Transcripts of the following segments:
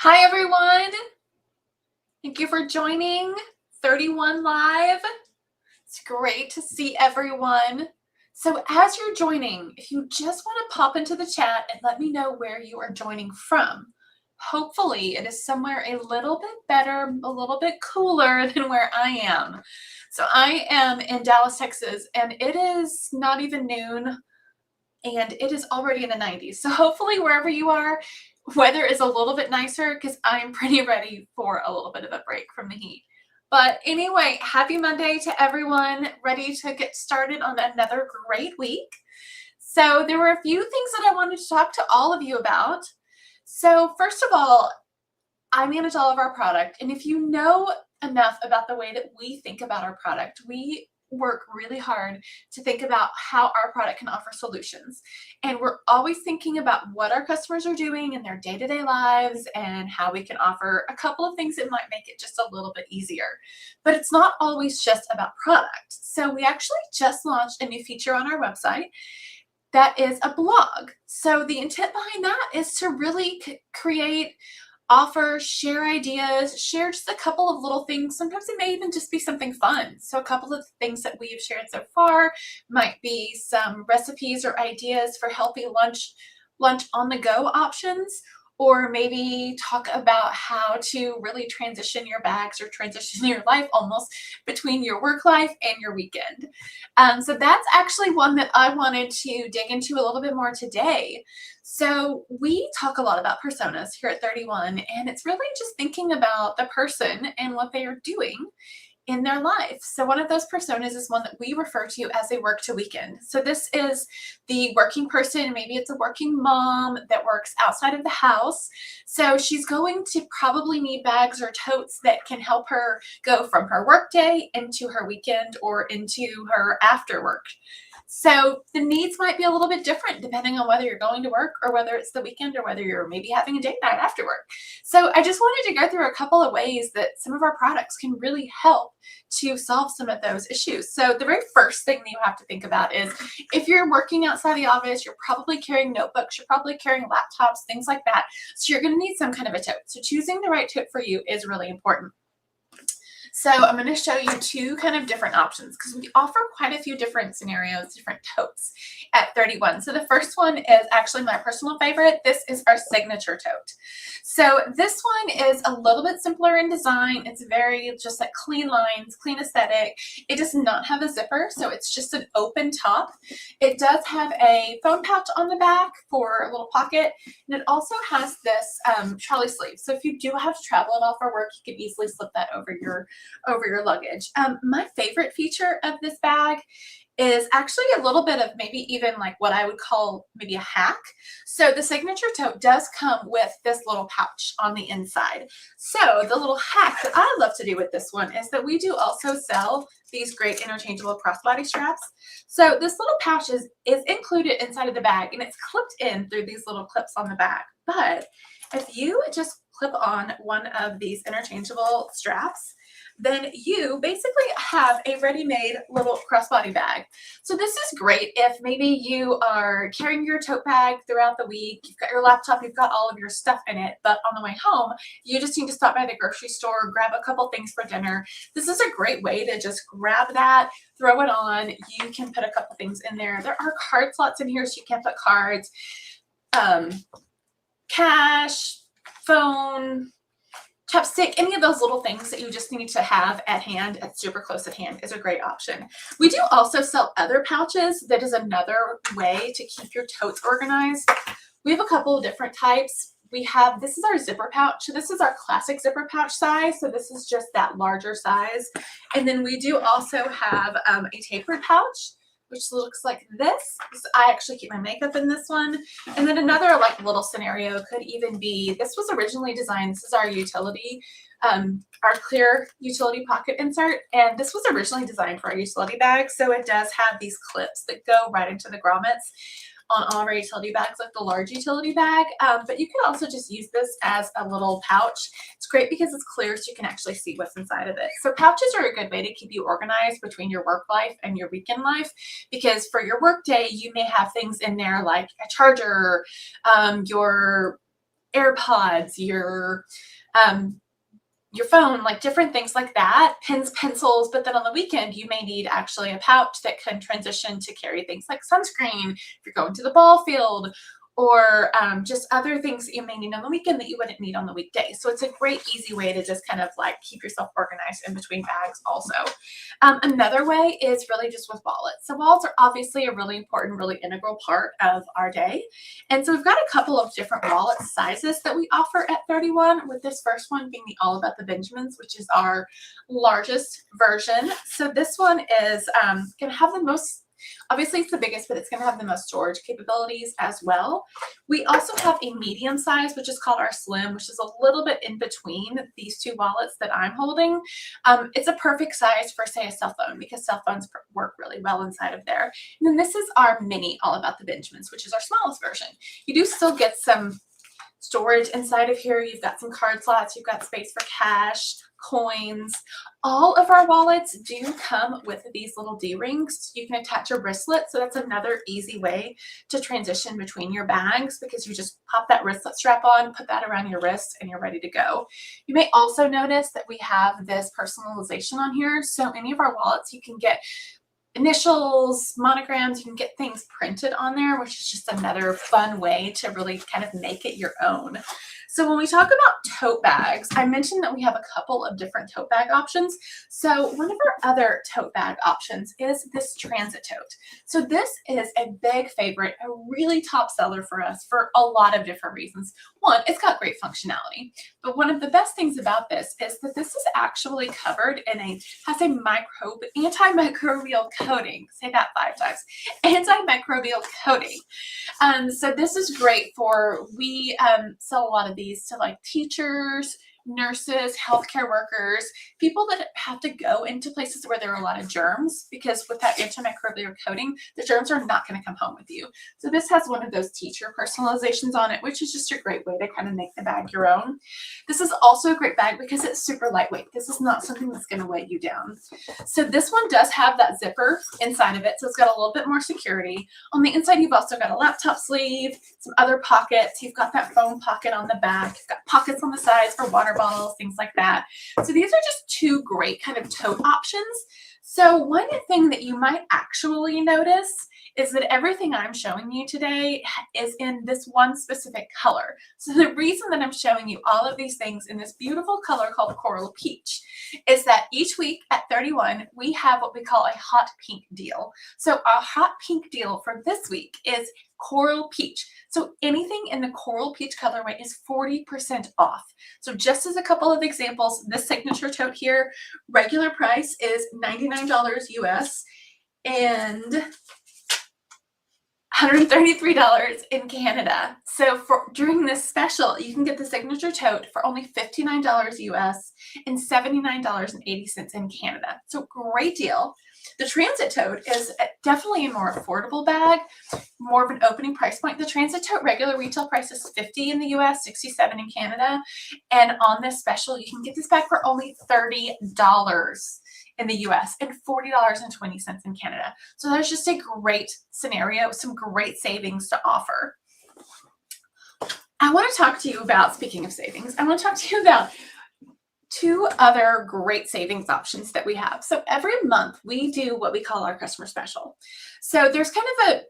Hi, everyone. Thank you for joining 31 Live. It's great to see everyone. So as you're joining, if you just want to pop into the chat and let me know where you are joining from. Hopefully it is somewhere a little bit better, a little bit cooler than where I am. So I am in Dallas, Texas, and it is not even noon, and it is already in the 90s. So hopefully wherever you are, weather is a little bit nicer because I'm pretty ready for a little bit of a break from the heat. But anyway, happy Monday to everyone, ready to get started on another great week. So there were a few things that I wanted to talk to all of you about. So first of all, I manage all of our product, and if you know enough about the way that we think about our product, we work really hard to think about how our product can offer solutions. And we're always thinking about what our customers are doing in their day-to-day lives and how we can offer a couple of things that might make it just a little bit easier. But it's not always just about product. So we actually just launched a new feature on our website that is a blog. So the intent behind that is to really create, offer, share ideas, share just a couple of little things. Sometimes it may even just be something fun. So a couple of things that we've shared so far might be some recipes or ideas for healthy lunch on the go options, or maybe talk about how to really transition your bags or transition your life almost between your work life and your weekend. So that's actually one that I wanted to dig into a little bit more today. So we talk a lot about personas here at 31, and it's really just thinking about the person and what they are doing in their life. So one of those personas is one that we refer to as a work to weekend. So this is the working person. Maybe it's a working mom that works outside of the house. So she's going to probably need bags or totes that can help her go from her work day into her weekend or into her after work. So the needs might be a little bit different depending on whether you're going to work or whether it's the weekend or whether you're maybe having a date night after work. So I just wanted to go through a couple of ways that some of our products can really help to solve some of those issues. So the very first thing that you have to think about is if you're working outside the office, you're probably carrying notebooks, you're probably carrying laptops, things like that. So you're going to need some kind of a tote. So choosing the right tote for you is really important. So I'm going to show you two kind of different options because we offer quite a few different scenarios, different totes at 31. So the first one is actually my personal favorite. This is our signature tote. So this one is a little bit simpler in design. It's very just like clean lines, clean aesthetic. It does not have a zipper, so it's just an open top. It does have a phone pouch on the back for a little pocket, and it also has this trolley sleeve. So if you do have to travel at all for work, you can easily slip that over your luggage. My favorite feature of this bag is actually a little bit of maybe even like what I would call maybe a hack. So the signature tote does come with this little pouch on the inside. So the little hack that I love to do with this one is that we do also sell these great interchangeable crossbody straps. So this little pouch is included inside of the bag, and it's clipped in through these little clips on the back. But if you just clip on one of these interchangeable straps, then you basically have a ready-made little crossbody bag. So this is great if maybe you are carrying your tote bag throughout the week, you've got your laptop, you've got all of your stuff in it, but on the way home, you just need to stop by the grocery store, grab a couple things for dinner. This is a great way to just grab that, throw it on. You can put a couple things in there. There are card slots in here, so you can put cards, cash, phone, chapstick, any of those little things that you just need to have at hand, at super close at hand, is a great option. We do also sell other pouches. That is another way to keep your totes organized. We have a couple of different types. We have, this is our zipper pouch. So this is our classic zipper pouch size. So this is just that larger size. And then we do also have a tapered pouch, which looks like this. I actually keep my makeup in this one. And then another like little scenario could even be, this was originally designed, this is our utility, our clear utility pocket insert. And this was originally designed for our utility bag. So it does have these clips that go right into the grommets on all of our utility bags, like the large utility bag. But you can also just use this as a little pouch. It's great because it's clear, so you can actually see what's inside of it. So pouches are a good way to keep you organized between your work life and your weekend life, because for your work day, you may have things in there like a charger, your AirPods, your phone, like different things like that, pens, pencils. But then on the weekend, you may need actually a pouch that can transition to carry things like sunscreen if you're going to the ball field, or just other things that you may need on the weekend that you wouldn't need on the weekday. So it's a great, easy way to just kind of like keep yourself organized in between bags also. Another way is really just with wallets. So wallets are obviously a really important, really integral part of our day. And so we've got a couple of different wallet sizes that we offer at 31, with this first one being the All About the Benjamins, which is our largest version. So this one is going to have the most, obviously it's the biggest, but it's going to have the most storage capabilities as well. We also have a medium size, which is called our Slim, which is a little bit in between these two wallets that I'm holding. It's a perfect size for, say, a cell phone, because cell phones work really well inside of there. And then this is our Mini All About the Benjamins, which is our smallest version. You do still get some storage inside of here. You've got some card slots, you've got space for cash, coins. All of our wallets do come with these little D-rings. You can attach a wristlet, so that's another easy way to transition between your bags, because you just pop that wristlet strap on, put that around your wrist, and you're ready to go. You may also notice that we have this personalization on here. So any of our wallets, you can get initials, monograms, you can get things printed on there, which is just another fun way to really kind of make it your own. So when we talk about tote bags, I mentioned that we have a couple of different tote bag options. So one of our other tote bag options is this transit tote. So this is a big favorite, a really top seller for us for a lot of different reasons. One, it's got great functionality, but one of the best things about this is that this is actually covered in has a antimicrobial coating. Say that 5 times. Antimicrobial coating. So this is great for, we sell a lot of these to like teachers, nurses, healthcare workers, people that have to go into places where there are a lot of germs, because with that antimicrobial coating, the germs are not going to come home with you. So this has one of those teacher personalizations on it, which is just a great way to kind of make the bag your own. This is also a great bag because it's super lightweight. This is not something that's going to weigh you down. So this one does have that zipper inside of it, so it's got a little bit more security. On the inside, you've also got a laptop sleeve, some other pockets. You've got that phone pocket on the back. You've got pockets on the sides for water bottles, things like that. So these are just two great kind of tote options. So one thing that you might actually notice is that everything I'm showing you today is in this one specific color. So the reason that I'm showing you all of these things in this beautiful color called Coral Peach is that each week at 31, we have what we call a hot pink deal. So our hot pink deal for this week is Coral Peach. So anything in the Coral Peach colorway is 40% off. So just as a couple of examples, this signature tote here, regular price is $99 US and $133 in Canada. So during this special, you can get the signature tote for only $59 US and $79.80 in Canada. So great deal. The transit tote is definitely a more affordable bag, more of an opening price point. The transit tote regular retail price is $50 in the US, $67 in Canada. And on this special, you can get this bag for only $30 in the US and $40.20 in Canada. So that's just a great scenario, some great savings to offer. I want to talk to you about, speaking of savings, I want to talk to you about two other great savings options that we have. So every month we do what we call our customer special. So there's kind of a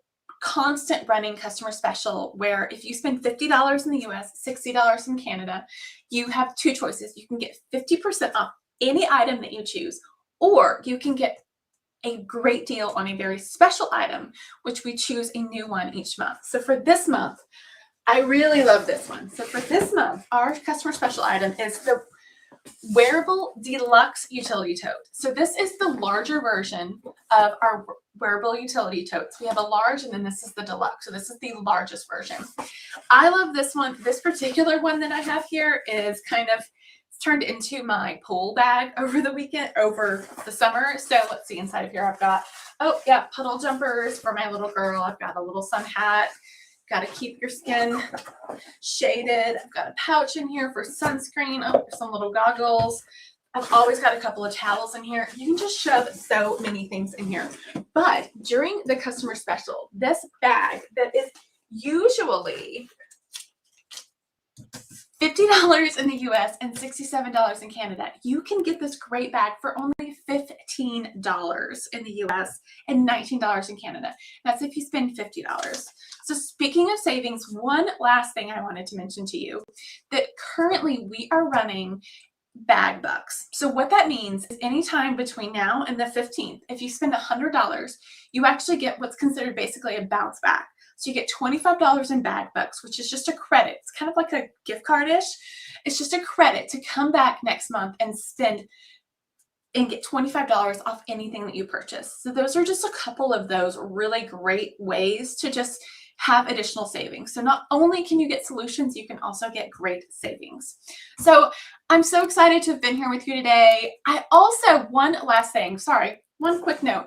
constant running customer special where if you spend $50 in the US, $60 in Canada, you have two choices. You can get 50% off any item that you choose, or you can get a great deal on a very special item, which we choose a new one each month. So for this month, I really love this one. So for this month, our customer special item is the Wearable Deluxe Utility Tote. So this is the larger version of our wearable utility totes. We have a large, and then this is the deluxe. So this is the largest version. I love this one. This particular one that I have here is kind of turned into my pool bag over the summer. So let's see, inside of here I've got, oh yeah, puddle jumpers for my little girl. I've got a little sun hat. Got to keep your skin shaded. I've got a pouch in here for sunscreen. Oh, some little goggles. I've always got a couple of towels in here. You can just shove so many things in here. But during the customer special, this bag that is usually $50 in the US and $67 in Canada. You can get this great bag for only $15 in the US and $19 in Canada. That's if you spend $50. So speaking of savings, one last thing I wanted to mention to you, that currently we are running bag bucks. So what that means is anytime between now and the 15th, if you spend $100, you actually get what's considered basically a bounce back. So you get $25 in bag bucks, which is just a credit. It's kind of like a gift card-ish. It's just a credit to come back next month and spend and get $25 off anything that you purchase. So those are just a couple of those really great ways to just have additional savings. So not only can you get solutions, you can also get great savings. So I'm so excited to have been here with you today. I also, one last thing, sorry, one quick note.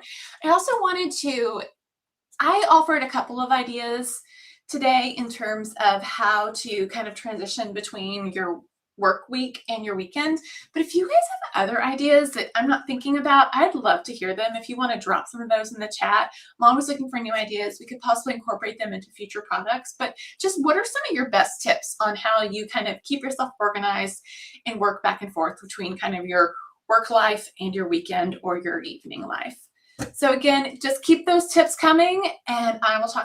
I offered a couple of ideas today in terms of how to kind of transition between your work week and your weekend. But if you guys have other ideas that I'm not thinking about, I'd love to hear them. If you want to drop some of those in the chat, I'm always looking for new ideas. We could possibly incorporate them into future products. But just what are some of your best tips on how you kind of keep yourself organized and work back and forth between kind of your work life and your weekend or your evening life? So again, just keep those tips coming, and I will talk